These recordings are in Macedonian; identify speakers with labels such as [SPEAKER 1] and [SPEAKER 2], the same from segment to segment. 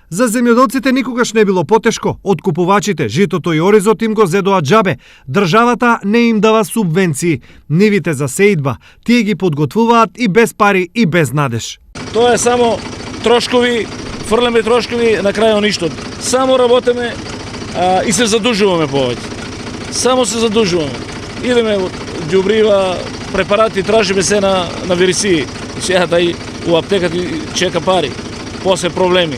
[SPEAKER 1] За земјоделците никогаш не било потешко. Од купувачите житото и оризот им го зедоа џабе. Државата не им дава субвенции. Нивите за сеидба, тие ги подготвуваат и без пари и без надеж.
[SPEAKER 2] Тоа е само трошкови, фрлеме трошкови, на крајот ништо. Само работиме и се задужуваме повеќе. Само се задужуваме. Идеме од ѓубрива, препарати, тражиме се на верисии. Сега тај у аптеката чека пари. После проблеми.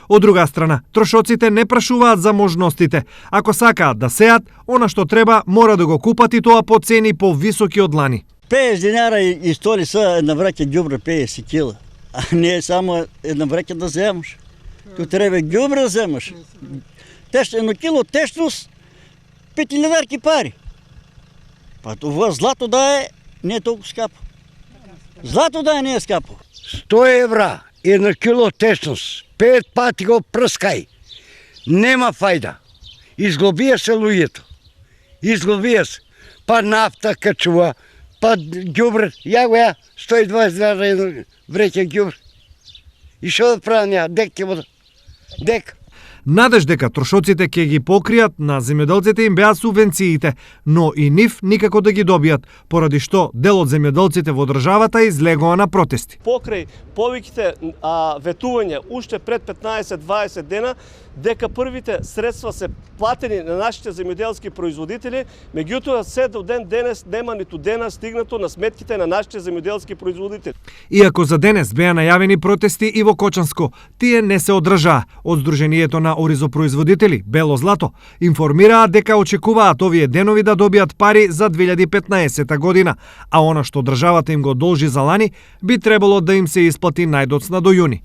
[SPEAKER 1] Од друга страна, трошоците не прашуваат за можностите. Ако сакаат да сеат, она што треба мора да го купат и тоа по цени повисоки од лани.
[SPEAKER 3] 50 денара и столи са една враќа ѓубре 50 кила. А не е само една враќа да земаш. Ту треба ѓубре да земаш. Едно кило течност 5000 пари. Па това злато да е, не е толку скапо. Злато да е, не е скапо.
[SPEAKER 4] 100 евра, едно кило течност, 5 пати го прскај. Нема фајда. Изглобија се луѓето. Изглобија се. Па нафта качува, па ѓубре, ја 120 денара едно вреќе ѓубре. И што да правам ја? Дек ќе му дек.
[SPEAKER 1] Надеж дека трошоците ќе ги покријат, на земјоделците им беа субвенциите, но и нив никако да ги добијат, поради што дел од земјоделците во државата излегоа на протести.
[SPEAKER 5] Покрај повеќите ветувања уште пред 15-20 дена, дека првите средства се платени на нашите земјоделски производители, меѓутоа се до ден денес нема ниту дена стигнато на сметките на нашите земјоделски производители.
[SPEAKER 1] Иако за денес беа најавени протести и во Кочанско, тие не се одржаа. Од Сдруженијето на оризопроизводители Бело злато информираат дека очекуваат овие денови да добијат пари за 2015 година, а она што државата им го должи за лани би требало да им се исплати најдоцна до јуни.